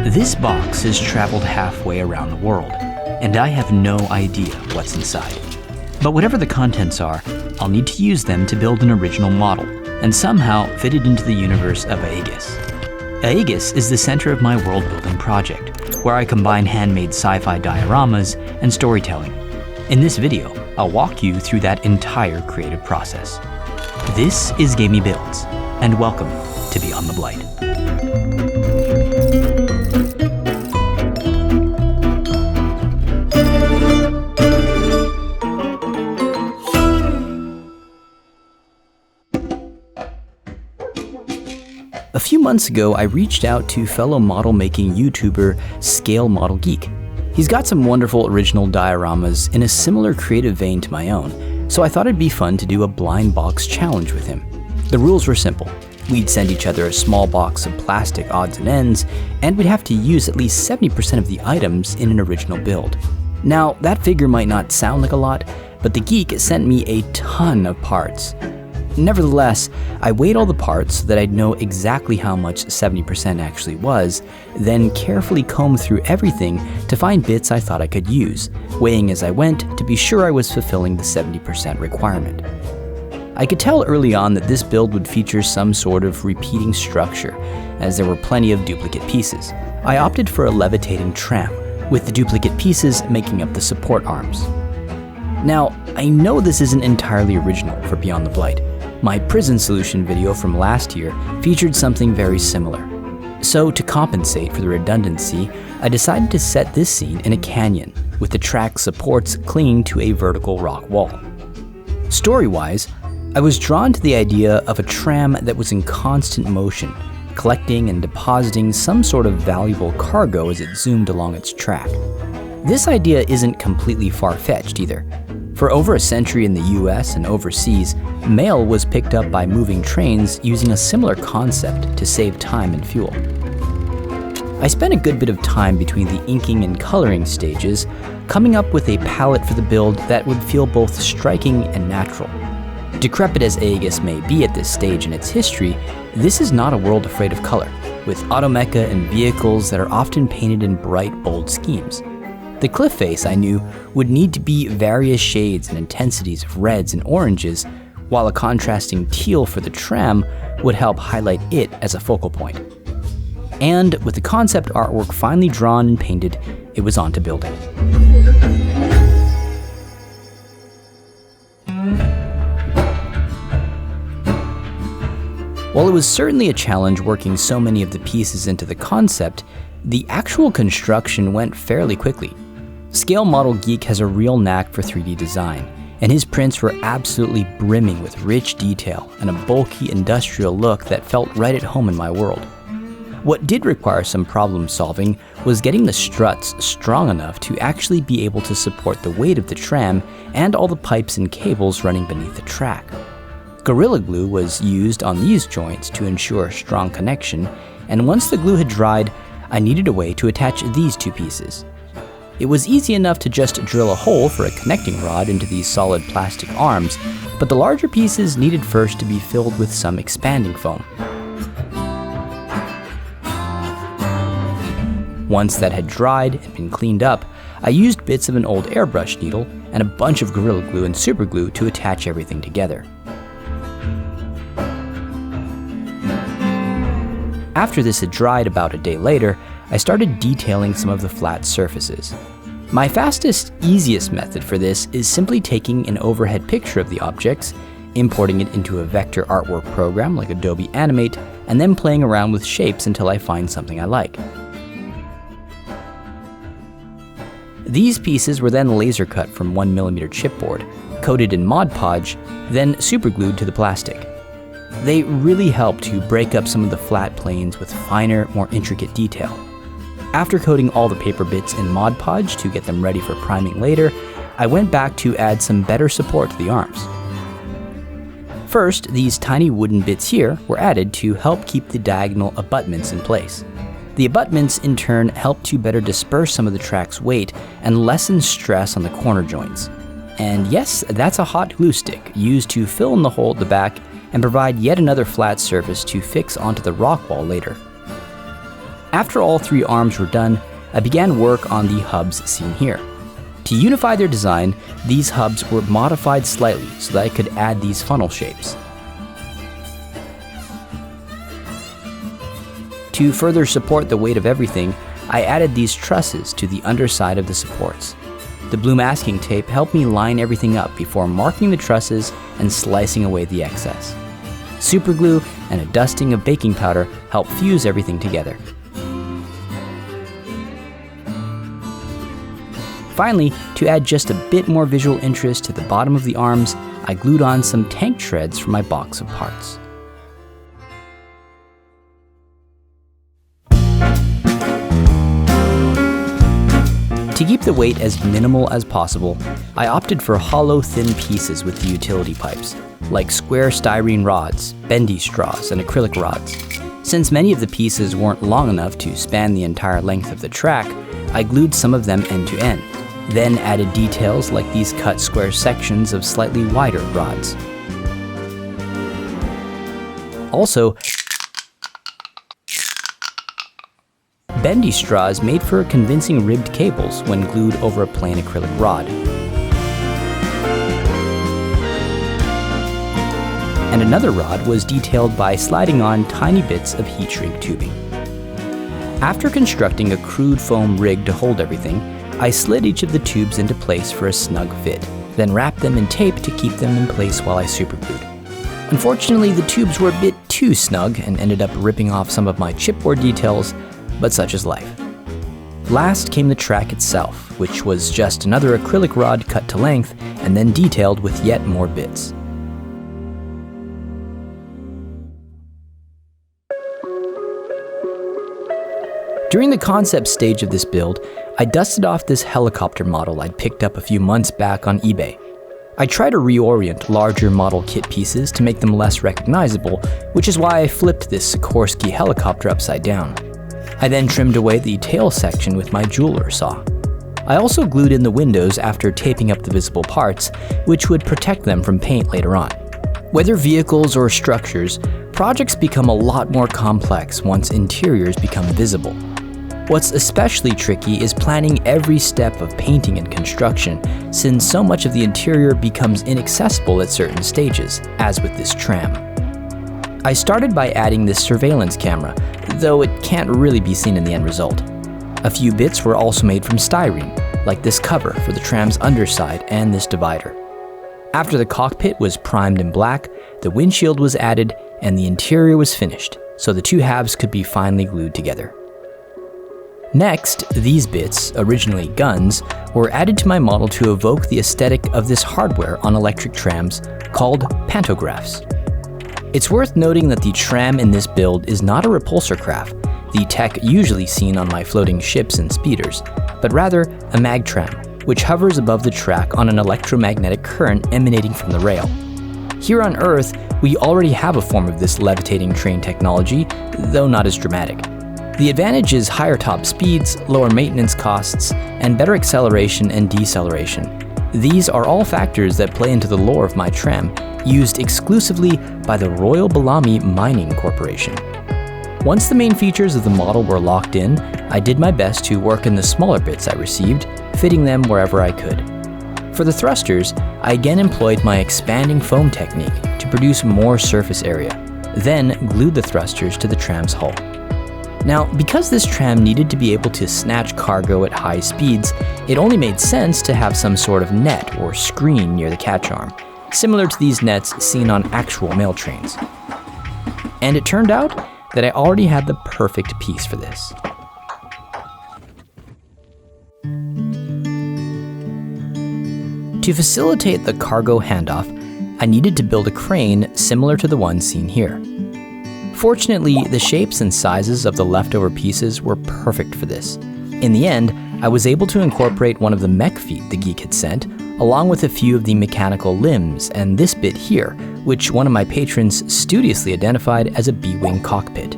This box has traveled halfway around the world, and I have no idea what's inside. But whatever the contents are, I'll need to use them to build an original model, and somehow fit it into the universe of Aegis. Aegis is the center of my world-building project, where I combine handmade sci-fi dioramas and storytelling. In this video, I'll walk you through that entire creative process. This is Gamey Builds, and welcome to Beyond the Blight. A few months ago, I reached out to fellow model-making YouTuber Scale Model Geek. He's got some wonderful original dioramas in a similar creative vein to my own, so I thought it'd be fun to do a blind box challenge with him. The rules were simple. We'd send each other a small box of plastic odds and ends, and we'd have to use at least 70% of the items in an original build. Now, that figure might not sound like a lot, but the geek sent me a ton of parts. Nevertheless, I weighed all the parts so that I'd know exactly how much 70% actually was, then carefully combed through everything to find bits I thought I could use, weighing as I went to be sure I was fulfilling the 70% requirement. I could tell early on that this build would feature some sort of repeating structure, as there were plenty of duplicate pieces. I opted for a levitating tram, with the duplicate pieces making up the support arms. Now, I know this isn't entirely original for Beyond the Blight. My prison solution video from last year featured something very similar. So to compensate for the redundancy, I decided to set this scene in a canyon, with the track supports clinging to a vertical rock wall. Story-wise, I was drawn to the idea of a tram that was in constant motion, collecting and depositing some sort of valuable cargo as it zoomed along its track. This idea isn't completely far-fetched either. For over a century in the US and overseas, mail was picked up by moving trains using a similar concept to save time and fuel. I spent a good bit of time between the inking and coloring stages, coming up with a palette for the build that would feel both striking and natural. Decrepit as Aegis may be at this stage in its history, this is not a world afraid of color, with automecha and vehicles that are often painted in bright, bold schemes. The cliff face, I knew, would need to be various shades and intensities of reds and oranges, while a contrasting teal for the tram would help highlight it as a focal point. And with the concept artwork finally drawn and painted, it was on to building. While it was certainly a challenge working so many of the pieces into the concept, the actual construction went fairly quickly. Scale Model Geek has a real knack for 3D design, and his prints were absolutely brimming with rich detail and a bulky industrial look that felt right at home in my world. What did require some problem solving was getting the struts strong enough to actually be able to support the weight of the tram and all the pipes and cables running beneath the track. Gorilla Glue was used on these joints to ensure a strong connection, and once the glue had dried, I needed a way to attach these two pieces. It was easy enough to just drill a hole for a connecting rod into these solid plastic arms, but the larger pieces needed first to be filled with some expanding foam. Once that had dried and been cleaned up, I used bits of an old airbrush needle and a bunch of Gorilla Glue and super glue to attach everything together. After this had dried about a day later, I started detailing some of the flat surfaces. My fastest, easiest method for this is simply taking an overhead picture of the objects, importing it into a vector artwork program like Adobe Animate, and then playing around with shapes until I find something I like. These pieces were then laser cut from 1mm chipboard, coated in Mod Podge, then superglued to the plastic. They really help to break up some of the flat planes with finer, more intricate detail. After coating all the paper bits in Mod Podge to get them ready for priming later, I went back to add some better support to the arms. First, these tiny wooden bits here were added to help keep the diagonal abutments in place. The abutments in turn help to better disperse some of the track's weight and lessen stress on the corner joints. And yes, that's a hot glue stick used to fill in the hole at the back and provide yet another flat surface to fix onto the rock wall later. After all 3 arms were done, I began work on the hubs seen here. To unify their design, these hubs were modified slightly so that I could add these funnel shapes. To further support the weight of everything, I added these trusses to the underside of the supports. The blue masking tape helped me line everything up before marking the trusses and slicing away the excess. Super glue and a dusting of baking powder helped fuse everything together. Finally, to add just a bit more visual interest to the bottom of the arms, I glued on some tank treads for my box of parts. To keep the weight as minimal as possible, I opted for hollow, thin pieces with the utility pipes, like square styrene rods, bendy straws, and acrylic rods. Since many of the pieces weren't long enough to span the entire length of the track, I glued some of them end to end, then added details like these cut square sections of slightly wider rods. Also, bendy straws made for convincing ribbed cables when glued over a plain acrylic rod. And another rod was detailed by sliding on tiny bits of heat shrink tubing. After constructing a crude foam rig to hold everything, I slid each of the tubes into place for a snug fit, then wrapped them in tape to keep them in place while I superglued. Unfortunately, the tubes were a bit too snug and ended up ripping off some of my chipboard details, but such is life. Last came the track itself, which was just another acrylic rod cut to length and then detailed with yet more bits. During the concept stage of this build, I dusted off this helicopter model I'd picked up a few months back on eBay. I try to reorient larger model kit pieces to make them less recognizable, which is why I flipped this Sikorsky helicopter upside down. I then trimmed away the tail section with my jeweler saw. I also glued in the windows after taping up the visible parts, which would protect them from paint later on. Whether vehicles or structures, projects become a lot more complex once interiors become visible. What's especially tricky is planning every step of painting and construction, since so much of the interior becomes inaccessible at certain stages, as with this tram. I started by adding this surveillance camera, though it can't really be seen in the end result. A few bits were also made from styrene, like this cover for the tram's underside and this divider. After the cockpit was primed in black, the windshield was added and the interior was finished, so the two halves could be finely glued together. Next, these bits, originally guns, were added to my model to evoke the aesthetic of this hardware on electric trams called pantographs. It's worth noting that the tram in this build is not a repulsor craft, the tech usually seen on my floating ships and speeders, but rather a mag tram, which hovers above the track on an electromagnetic current emanating from the rail. Here on Earth, we already have a form of this levitating train technology, though not as dramatic. The advantage is higher top speeds, lower maintenance costs, and better acceleration and deceleration. These are all factors that play into the lore of my tram, used exclusively by the Royal Bellamy Mining Corporation. Once the main features of the model were locked in, I did my best to work in the smaller bits I received, fitting them wherever I could. For the thrusters, I again employed my expanding foam technique to produce more surface area, then glued the thrusters to the tram's hull. Now, because this tram needed to be able to snatch cargo at high speeds, it only made sense to have some sort of net or screen near the catch arm, similar to these nets seen on actual mail trains. And it turned out that I already had the perfect piece for this. To facilitate the cargo handoff, I needed to build a crane similar to the one seen here. Fortunately, the shapes and sizes of the leftover pieces were perfect for this. In the end, I was able to incorporate one of the mech feet the geek had sent, along with a few of the mechanical limbs and this bit here, which one of my patrons studiously identified as a B-wing cockpit.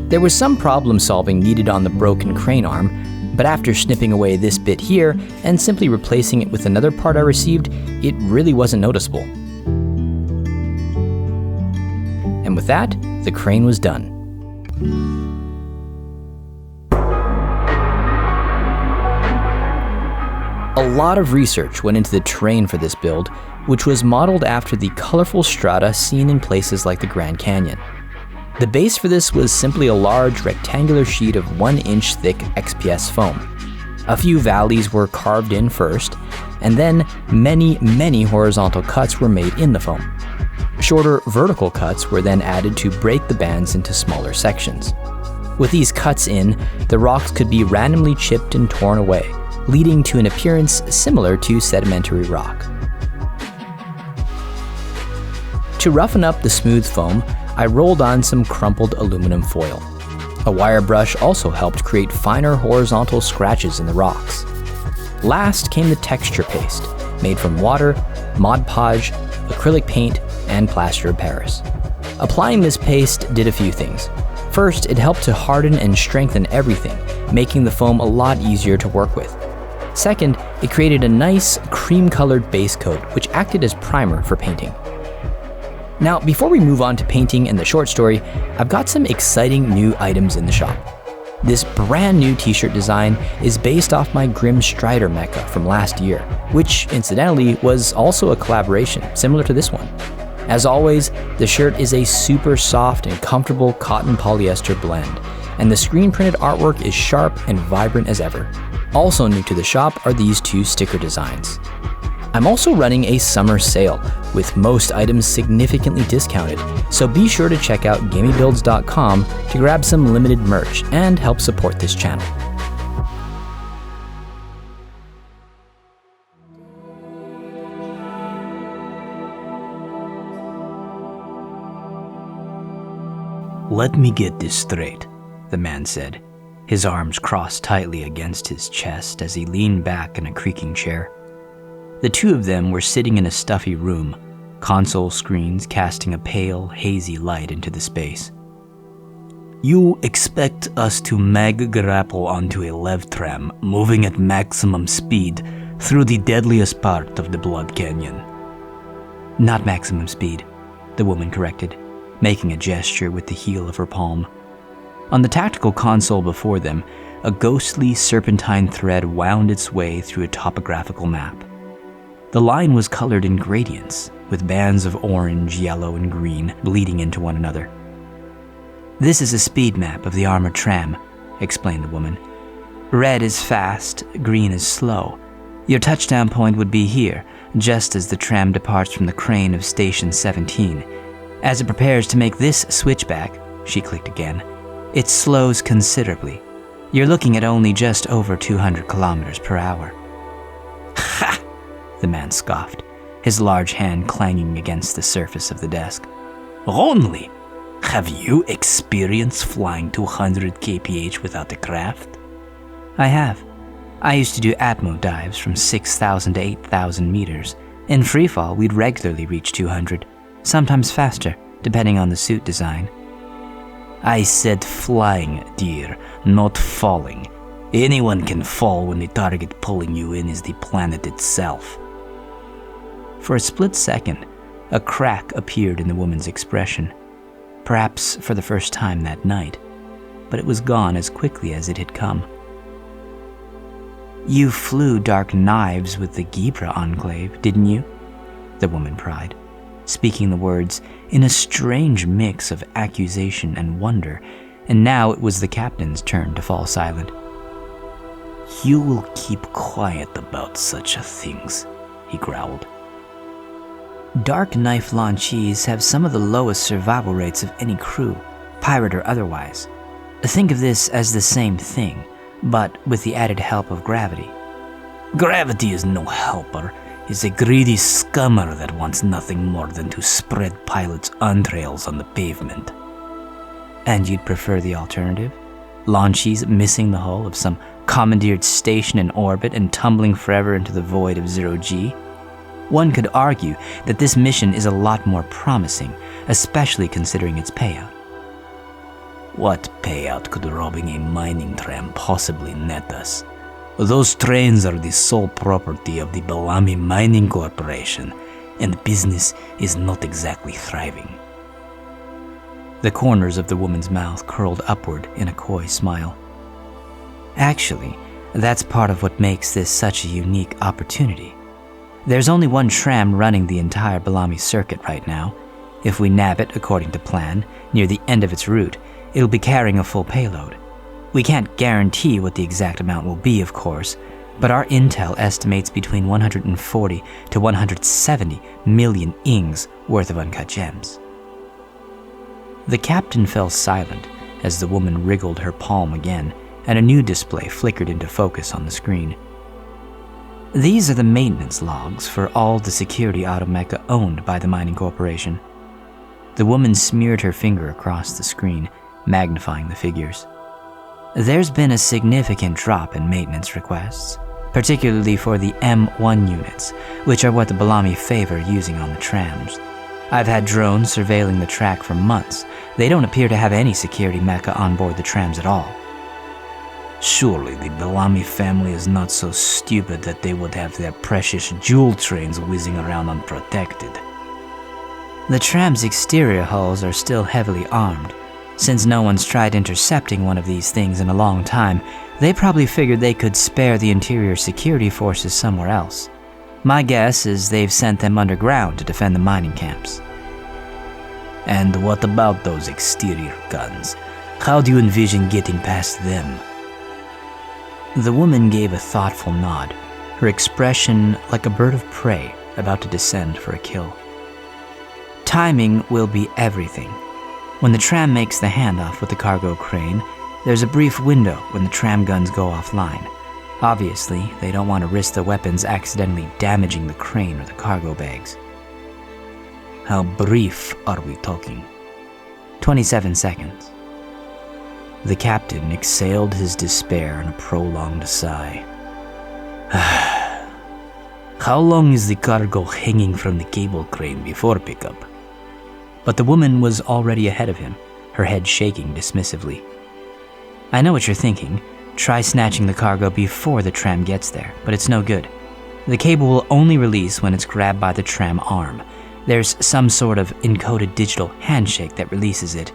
There was some problem solving needed on the broken crane arm, But after snipping away this bit here and simply replacing it with another part I received, it really wasn't noticeable. And with that, the crane was done. A lot of research went into the terrain for this build, which was modeled after the colorful strata seen in places like the Grand Canyon. The base for this was simply a large rectangular sheet of 1-inch thick XPS foam. A few valleys were carved in first, and then many horizontal cuts were made in the foam. Shorter vertical cuts were then added to break the bands into smaller sections. With these cuts in, the rocks could be randomly chipped and torn away, leading to an appearance similar to sedimentary rock. To roughen up the smooth foam, I rolled on some crumpled aluminum foil. A wire brush also helped create finer horizontal scratches in the rocks. Last came the texture paste, made from water, Mod Podge, acrylic paint, and plaster of Paris. Applying this paste did a few things. First, it helped to harden and strengthen everything, making the foam a lot easier to work with. Second, it created a nice cream-colored base coat, which acted as primer for painting. Now, before we move on to painting and the short story, I've got some exciting new items in the shop. This brand new t-shirt design is based off my Grim Strider mecha from last year, which incidentally was also a collaboration similar to this one. As always, the shirt is a super soft and comfortable cotton polyester blend, and the screen printed artwork is sharp and vibrant as ever. Also new to the shop are these two sticker designs. I'm also running a summer sale, with most items significantly discounted, so be sure to check out gameybuilds.com to grab some limited merch and help support this channel. "Let me get this straight," the man said, his arms crossed tightly against his chest as he leaned back in a creaking chair. The two of them were sitting in a stuffy room, console screens casting a pale, hazy light into the space. "You expect us to mag-grapple onto a lev tram moving at maximum speed through the deadliest part of the Blood Canyon." "Not maximum speed," the woman corrected, making a gesture with the heel of her palm. On the tactical console before them, a ghostly serpentine thread wound its way through a topographical map. The line was colored in gradients, with bands of orange, yellow, and green bleeding into one another. "This is a speed map of the armored tram," explained the woman. "Red is fast, green is slow. Your touchdown point would be here, just as the tram departs from the crane of Station 17. As it prepares to make this switchback," she clicked again, "it slows considerably. You're looking at only just over 200 kilometers per hour. "Ha!" the man scoffed, his large hand clanging against the surface of the desk. "Only? Have you experience flying 200 kph without a craft?" "I have. I used to do Atmo dives from 6,000 to 8,000 meters. In freefall, we'd regularly reach 200, sometimes faster, depending on the suit design." "I said flying, dear, not falling. Anyone can fall when the target pulling you in is the planet itself." For a split second, a crack appeared in the woman's expression, perhaps for the first time that night, but it was gone as quickly as it had come. "You flew Dark Knives with the Gibra Enclave, didn't you?" the woman pried, speaking the words in a strange mix of accusation and wonder, and now it was the captain's turn to fall silent. "You will keep quiet about such things," he growled. "Dark Knife launchees have some of the lowest survival rates of any crew, pirate or otherwise. Think of this as the same thing, but with the added help of gravity." "Gravity is no helper. It's a greedy scummer that wants nothing more than to spread pilots' entrails on the pavement." "And you'd prefer the alternative? Launchees missing the hull of some commandeered station in orbit and tumbling forever into the void of zero-G? One could argue that this mission is a lot more promising, especially considering its payout." What payout could robbing a mining tram possibly net us? Those trains are the sole property of the Bellamy Mining Corporation, and business is not exactly thriving. The corners of the woman's mouth curled upward in a coy smile. Actually, that's part of what makes this such a unique opportunity. There's only one tram running the entire Bellamy circuit right now. If we nab it according to plan, near the end of its route, it'll be carrying a full payload. We can't guarantee what the exact amount will be, of course, but our intel estimates between 140 to 170 million ings worth of uncut gems. The captain fell silent as the woman wriggled her palm again, and a new display flickered into focus on the screen. These are the maintenance logs for all the security automecha owned by the mining corporation. The woman smeared her finger across the screen, magnifying the figures. There's been a significant drop in maintenance requests, particularly for the M1 units, which are what the Bellamy favor using on the trams. I've had drones surveilling the track for months. They don't appear to have any security mecha on board the trams at all. Surely the Bellamy family is not so stupid that they would have their precious jewel trains whizzing around unprotected. The tram's exterior hulls are still heavily armed. Since no one's tried intercepting one of these things in a long time, they probably figured they could spare the interior security forces somewhere else. My guess is they've sent them underground to defend the mining camps. And what about those exterior guns? How do you envision getting past them? The woman gave a thoughtful nod, her expression like a bird of prey about to descend for a kill. Timing will be everything. When the tram makes the handoff with the cargo crane, there's a brief window when the tram guns go offline. Obviously, they don't want to risk the weapons accidentally damaging the crane or the cargo bags. How brief are we talking? 27 seconds. The captain exhaled his despair in a prolonged sigh. How long is the cargo hanging from the cable crane before pickup? But the woman was already ahead of him, her head shaking dismissively. I know what you're thinking. Try snatching the cargo before the tram gets there, but it's no good. The cable will only release when it's grabbed by the tram arm. There's some sort of encoded digital handshake that releases it.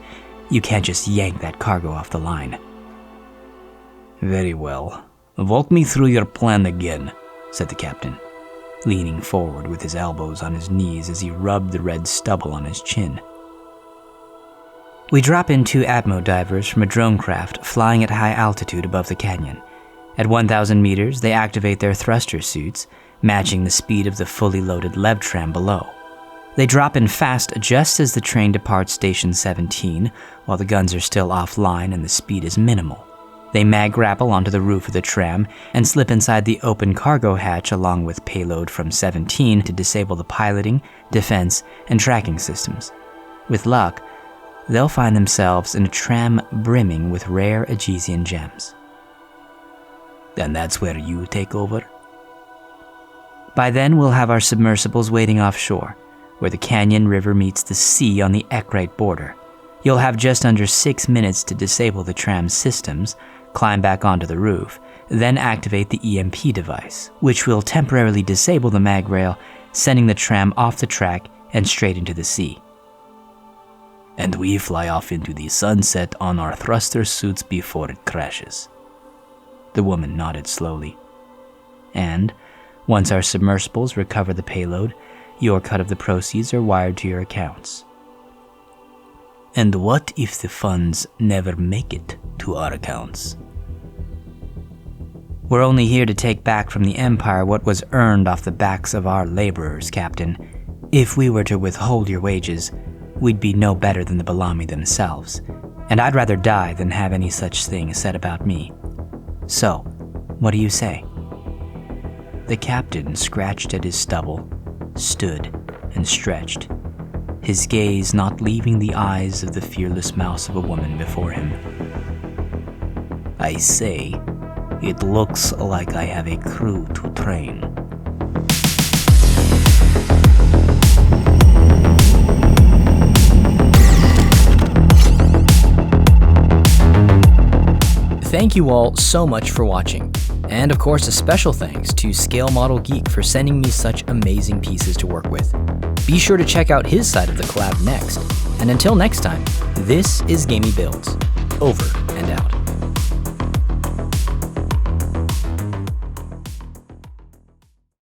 You can't just yank that cargo off the line. Very well. Walk me through your plan again, said the captain, leaning forward with his elbows on his knees as he rubbed the red stubble on his chin. We drop in 2 Atmo divers from a drone craft flying at high altitude above the canyon. At 1,000 meters, they activate their thruster suits, matching the speed of the fully loaded Lev tram below. They drop in fast just as the train departs Station 17, while the guns are still offline and the speed is minimal. They mag grapple onto the roof of the tram and slip inside the open cargo hatch along with payload from 17 to disable the piloting, defense, and tracking systems. With luck, they'll find themselves in a tram brimming with rare Aegisian gems. And that's where you take over? By then, we'll have our submersibles waiting offshore, where the canyon river meets the sea on the Ekrite border. You'll have just under 6 minutes to disable the tram's systems, climb back onto the roof, then activate the EMP device, which will temporarily disable the mag rail, sending the tram off the track and straight into the sea. And we fly off into the sunset on our thruster suits before it crashes. The woman nodded slowly. And, once our submersibles recover the payload, your cut of the proceeds are wired to your accounts. And what if the funds never make it to our accounts? We're only here to take back from the Empire what was earned off the backs of our laborers, Captain. If we were to withhold your wages, we'd be no better than the Bellamy themselves, and I'd rather die than have any such thing said about me. So, what do you say? The captain scratched at his stubble, stood, and stretched, his gaze not leaving the eyes of the fearless mouse of a woman before him. I say, it looks like I have a crew to train. Thank you all so much for watching. And of course, a special thanks to Scale Model Geek for sending me such amazing pieces to work with. Be sure to check out his side of the collab next. And until next time, this is Gamey Builds. Over and out.